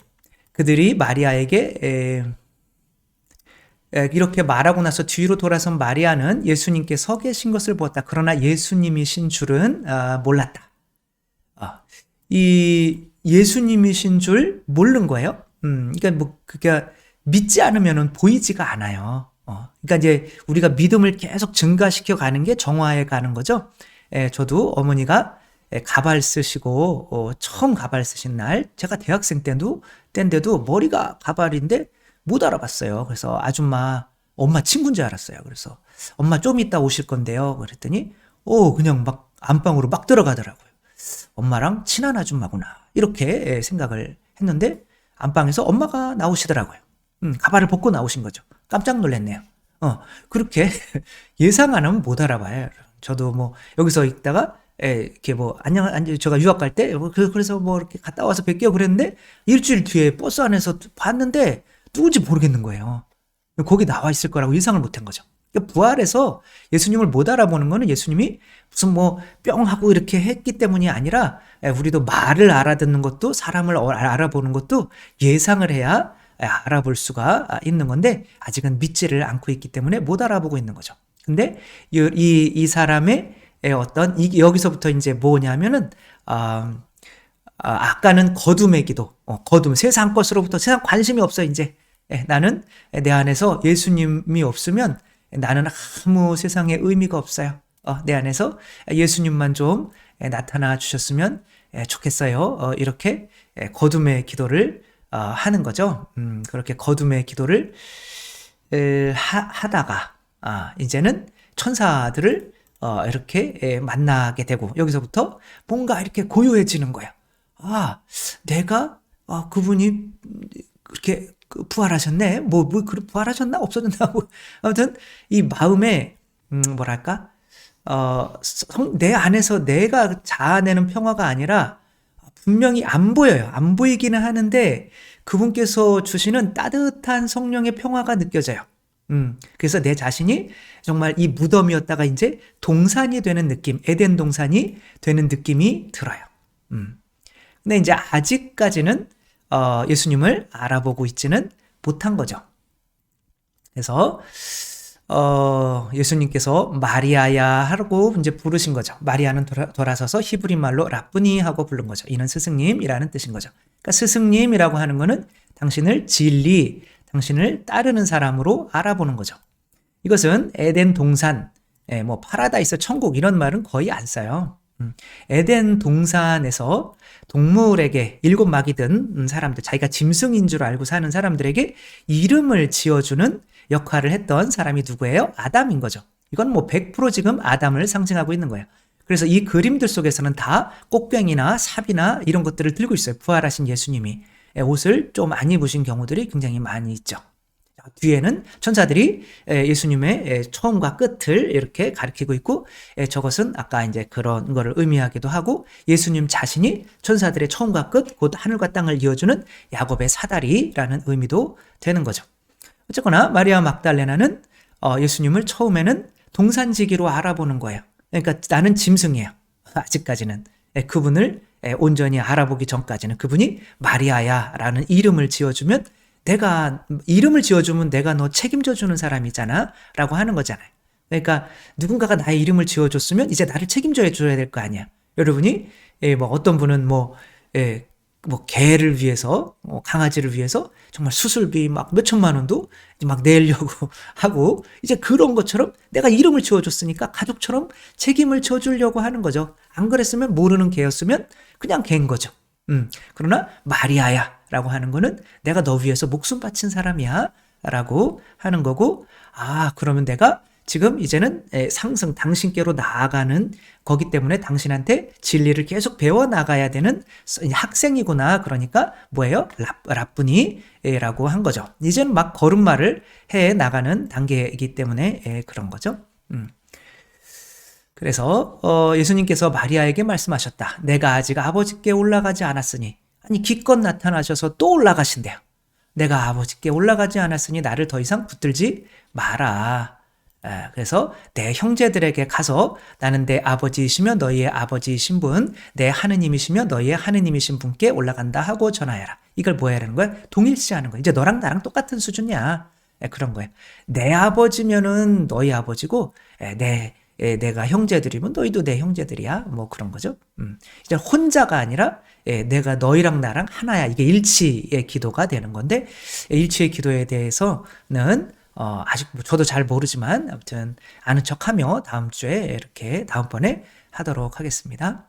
그들이 마리아에게 이렇게 말하고 나서 뒤로 돌아선 마리아는 예수님께 서 계신 것을 보았다. 그러나 예수님이신 줄은 몰랐다. 이 예수님이신 줄 모르는 거예요. 그러니까 그게 믿지 않으면은 보이지가 않아요. 그러니까 이제 우리가 믿음을 계속 증가시켜 가는 게 정화해 가는 거죠. 저도 어머니가 가발 쓰시고 처음 가발 쓰신 날 제가 대학생 때인데도 머리가 가발인데 못 알아봤어요. 그래서 아줌마 엄마 친구인 줄 알았어요. 그래서 엄마 좀 이따 오실 건데요. 그랬더니 그냥 막 안방으로 막 들어가더라고요. 엄마랑 친한 아줌마구나 이렇게 생각을 했는데 안방에서 엄마가 나오시더라고요. 가발을 벗고 나오신 거죠. 깜짝 놀랐네요. 그렇게 예상 안 하면 못 알아봐요. 저도 뭐 여기서 있다가 이렇게 뭐 안녕 제가 유학 갈 때 그래서 뭐 이렇게 갔다 와서 뵐게요 그랬는데 일주일 뒤에 버스 안에서 봤는데 누군지 모르겠는 거예요. 거기 나와 있을 거라고 예상을 못한 거죠. 그러니까 부활해서 예수님을 못 알아보는 거는 예수님이 무슨 뭐 뿅하고 이렇게 했기 때문이 아니라 우리도 말을 알아듣는 것도 사람을 알아보는 것도 예상을 해야 알아볼 수가 있는 건데 아직은 믿지를 않고 있기 때문에 못 알아보고 있는 거죠. 근데 이 사람의 어떤 여기서부터 이제 뭐냐면은 아까는 거둠의 기도, 거둠 세상 것으로부터 세상 관심이 없어 이제 나는 내 안에서 예수님이 없으면 나는 아무 세상에 의미가 없어요. 내 안에서 예수님만 좀 나타나 주셨으면 좋겠어요. 이렇게 거둠의 기도를 하는 거죠. 그렇게 거둠의 기도를 하다가 이제는 천사들을 이렇게 만나게 되고 여기서부터 뭔가 이렇게 고요해지는 거예요. 내가 그분이 그렇게 부활하셨네. 부활하셨나 없어졌나. 아무튼 이 마음에 뭐랄까 내 안에서 내가 자아내는 평화가 아니라 분명히 안 보여요. 안 보이기는 하는데 그분께서 주시는 따뜻한 성령의 평화가 느껴져요. 그래서 내 자신이 정말 이 무덤이었다가 이제 동산이 되는 느낌, 에덴 동산이 되는 느낌이 들어요. 근데 이제 아직까지는 예수님을 알아보고 있지는 못한 거죠. 그래서 예수님께서 마리아야 하고 이제 부르신 거죠. 마리아는 돌아서서 히브리 말로 라쁘니 하고 부른 거죠. 이는 스승님이라는 뜻인 거죠. 그러니까 스승님이라고 하는 거는 당신을 진리, 당신을 따르는 사람으로 알아보는 거죠. 이것은 에덴 동산, 뭐 파라다이스, 천국 이런 말은 거의 안 써요. 에덴 동산에서 동물에게 7마귀 든 사람들, 자기가 짐승인 줄 알고 사는 사람들에게 이름을 지어주는 역할을 했던 사람이 누구예요? 아담인 거죠. 이건 뭐 100% 지금 아담을 상징하고 있는 거예요. 그래서 이 그림들 속에서는 다 꽃괭이나 삽이나 이런 것들을 들고 있어요. 부활하신 예수님이 옷을 좀 안 입으신 경우들이 굉장히 많이 있죠. 뒤에는 천사들이 예수님의 처음과 끝을 이렇게 가리키고 있고 저것은 아까 이제 그런 거를 의미하기도 하고 예수님 자신이 천사들의 처음과 끝, 곧 하늘과 땅을 이어주는 야곱의 사다리라는 의미도 되는 거죠. 어쨌거나 마리아 막달레나는 예수님을 처음에는 동산지기로 알아보는 거예요. 그러니까 나는 짐승이에요. 아직까지는. 그분을 온전히 알아보기 전까지는 그분이 마리아야 라는 이름을 지어주면 내가 이름을 지어주면 내가 너 책임져 주는 사람이잖아 라고 하는 거잖아요. 그러니까 누군가가 나의 이름을 지어줬으면 이제 나를 책임져 줘야 될 거 아니야. 여러분이 뭐 어떤 분은 뭐 개를 위해서 강아지를 위해서 정말 수술비 막 몇천만 원도 막 내려고 하고 이제 그런 것처럼 내가 이름을 지어줬으니까 가족처럼 책임을 져주려고 하는 거죠. 안 그랬으면 모르는 개였으면 그냥 개인 거죠. 그러나 마리아야 라고 하는 거는 내가 너 위해서 목숨 바친 사람이야 라고 하는 거고 그러면 내가 지금 이제는 상승 당신께로 나아가는 거기 때문에 당신한테 진리를 계속 배워나가야 되는 학생이구나. 그러니까 뭐예요? 라쁘니라고 한 거죠. 이제는 막 걸음마를 해 나가는 단계이기 때문에 그런 거죠. 그래서 예수님께서 마리아에게 말씀하셨다. 내가 아직 아버지께 올라가지 않았으니 아니 기껏 나타나셔서 또 올라가신대요. 내가 아버지께 올라가지 않았으니 나를 더 이상 붙들지 마라. 그래서 내 형제들에게 가서 나는 내 아버지이시며 너희의 아버지이신 분, 내 하느님이시며 너희의 하느님이신 분께 올라간다 하고 전하여라. 이걸 뭐 해야 하는 거야? 동일시하는 거야. 이제 너랑 나랑 똑같은 수준이야. 그런 거예요. 내 아버지면은 너희 아버지고 내가 형제들이면 너희도 내 형제들이야. 뭐 그런 거죠. 이제 혼자가 아니라 내가 너희랑 나랑 하나야. 이게 일치의 기도가 되는 건데 일치의 기도에 대해서는 아직 저도 잘 모르지만 아무튼 아는 척하며 다음 주에 이렇게 다음번에 하도록 하겠습니다.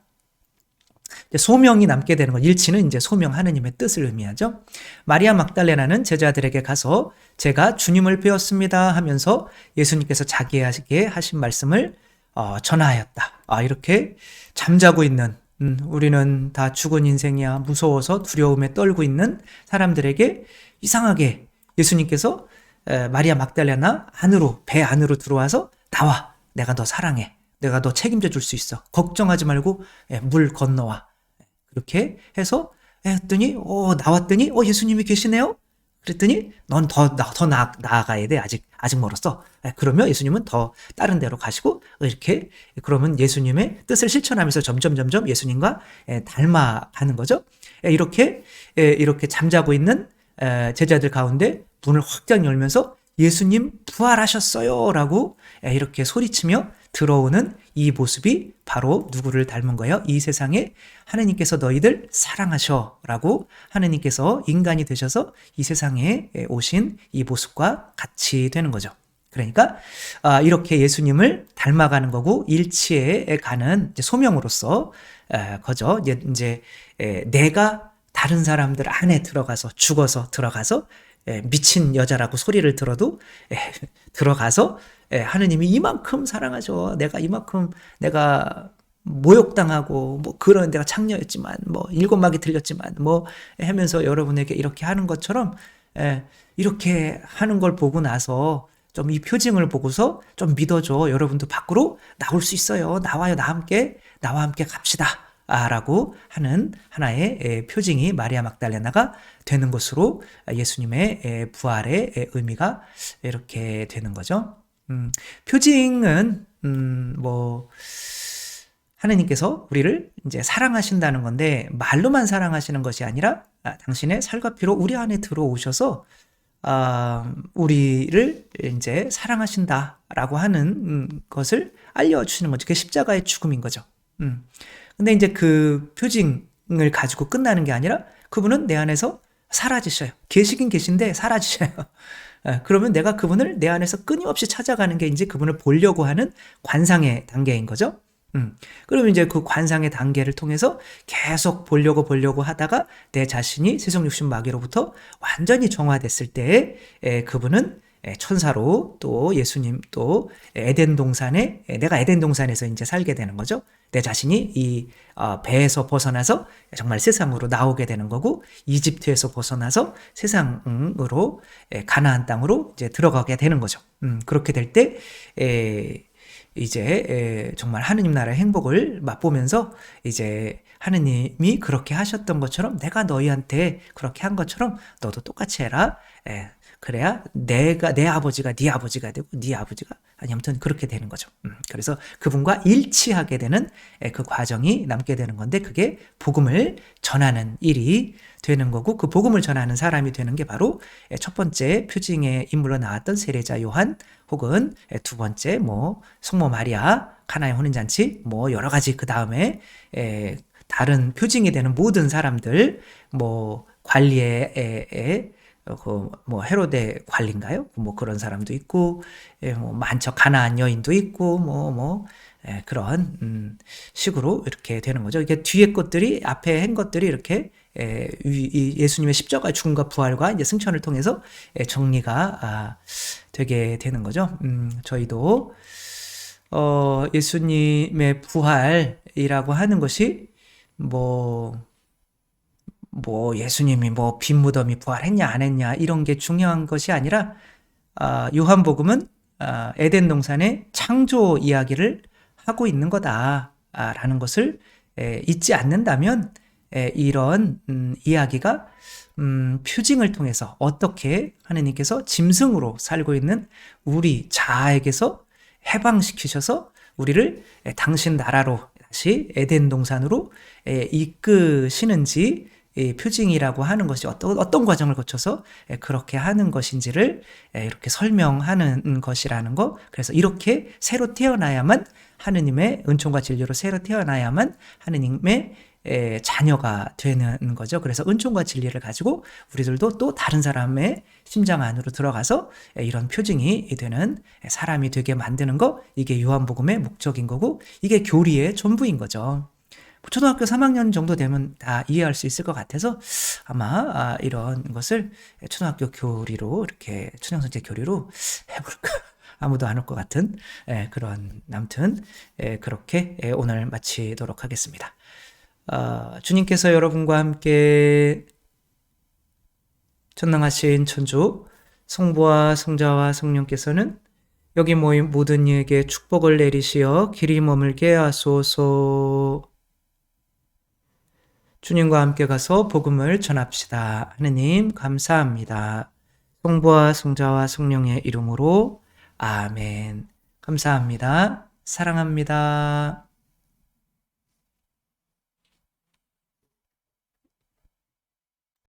소명이 남게 되는 건 일치는 이제 소명 하느님의 뜻을 의미하죠. 마리아 막달레나는 제자들에게 가서 제가 주님을 배웠습니다 하면서 예수님께서 자기에게 하신 말씀을 전하였다. 이렇게 잠자고 있는 우리는 다 죽은 인생이야 무서워서 두려움에 떨고 있는 사람들에게 이상하게 예수님께서 마리아 막달레나 배 안으로 들어와서 나와. 내가 너 사랑해. 내가 너 책임져 줄 수 있어. 걱정하지 말고 물 건너와. 그렇게 해서 했더니 나왔더니 예수님이 계시네요. 그랬더니 넌 더 나아가야 돼. 아직 멀었어. 그러면 예수님은 더 다른 데로 가시고 이렇게 그러면 예수님의 뜻을 실천하면서 점점 예수님과 닮아가는 거죠. 이렇게 잠자고 있는 제자들 가운데 문을 확장 열면서 예수님 부활하셨어요 라고 이렇게 소리치며 들어오는 이 모습이 바로 누구를 닮은 거예요? 이 세상에 하느님께서 너희들 사랑하셔 라고 하느님께서 인간이 되셔서 이 세상에 오신 이 모습과 같이 되는 거죠. 그러니까 이렇게 예수님을 닮아가는 거고 일치해 가는 소명으로서 거죠. 이제 내가 다른 사람들 안에 들어가서 죽어서 들어가서 미친 여자라고 소리를 들어도 들어가서 하느님이 이만큼 사랑하죠. 내가 모욕당하고 뭐 그런 내가 창녀였지만 뭐 7마귀 들렸지만 뭐 하면서 여러분에게 이렇게 하는 것처럼 이렇게 하는 걸 보고 나서 좀 이 표징을 보고서 좀 믿어줘. 여러분도 밖으로 나올 수 있어요. 나와요. 나와 함께 갑시다. 라고 하는 하나의 표징이 마리아 막달레나가 되는 것으로 예수님의 부활의 의미가 이렇게 되는 거죠. 표징은 뭐 하느님께서 우리를 이제 사랑하신다는 건데 말로만 사랑하시는 것이 아니라 당신의 살과 피로 우리 안에 들어오셔서 우리를 이제 사랑하신다라고 하는 것을 알려주시는 거죠. 그게 십자가의 죽음인 거죠. 근데 이제 그 표징을 가지고 끝나는 게 아니라 그분은 내 안에서 사라지셔요. 계시긴 계신데 사라지셔요. 그러면 내가 그분을 내 안에서 끊임없이 찾아가는 게 이제 그분을 보려고 하는 관상의 단계인 거죠. 그러면 이제 그 관상의 단계를 통해서 계속 보려고 하다가 내 자신이 세속 육신 마귀로부터 완전히 정화됐을 때에 그분은 천사로 또 예수님 또 에덴 동산에 내가 에덴 동산에서 이제 살게 되는 거죠. 내 자신이 이 배에서 벗어나서 정말 세상으로 나오게 되는 거고 이집트에서 벗어나서 세상으로 가나안 땅으로 이제 들어가게 되는 거죠. 그렇게 될 때 이제 정말 하느님 나라의 행복을 맛보면서 이제 하느님이 그렇게 하셨던 것처럼 내가 너희한테 그렇게 한 것처럼 너도 똑같이 해라. 그래야 내 아버지가 네 아버지가 되고 네 아버지가 아무튼 그렇게 되는 거죠. 그래서 그분과 일치하게 되는 그 과정이 남게 되는 건데 그게 복음을 전하는 일이 되는 거고 그 복음을 전하는 사람이 되는 게 바로 첫 번째 표징의 인물로 나왔던 세례자 요한 혹은 두 번째 뭐 성모 마리아 가나의 혼인잔치 뭐 여러 가지 그 다음에 다른 표징이 되는 모든 사람들 뭐 관리에 뭐 헤로데 관리인가요? 뭐 그런 사람도 있고 뭐 많죠. 가나안 여인도 있고 그런 식으로 이렇게 되는 거죠. 이게 뒤에 것들이 앞에 한 것들이 이렇게 예수님의 십자가 죽음과 부활과 이제 승천을 통해서 정리가 되게 되는 거죠. 저희도 예수님의 부활이라고 하는 것이 뭐 예수님이 뭐 빈 무덤이 부활했냐 안 했냐 이런 게 중요한 것이 아니라 요한복음은 에덴 동산의 창조 이야기를 하고 있는 거다라는 것을 잊지 않는다면 이런 이야기가 표징을 통해서 어떻게 하느님께서 짐승으로 살고 있는 우리 자아에게서 해방시키셔서 우리를 당신 나라로 다시 에덴 동산으로 이끄시는지 표징이라고 하는 것이 어떤 과정을 거쳐서 그렇게 하는 것인지를 이렇게 설명하는 것이라는 거. 그래서 이렇게 새로 태어나야만 하느님의 은총과 진리로 새로 태어나야만 하느님의 자녀가 되는 거죠. 그래서 은총과 진리를 가지고 우리들도 또 다른 사람의 심장 안으로 들어가서 이런 표징이 되는 사람이 되게 만드는 거. 이게 요한복음의 목적인 거고 이게 교리의 전부인 거죠. 초등학교 3학년 정도 되면 다 이해할 수 있을 것 같아서 아마 이런 것을 초등학교 교리로 이렇게 초등학생 교리로 해볼까 아무도 안 올 것 같은 그런 아무튼 그렇게 오늘 마치도록 하겠습니다. 주님께서 여러분과 함께 전능하신 천주 성부와 성자와 성령께서는 여기 모인 모든 이에게 축복을 내리시어 길이 머물게 하소서. 주님과 함께 가서 복음을 전합시다. 하느님 감사합니다. 성부와 성자와 성령의 이름으로 아멘. 감사합니다. 사랑합니다.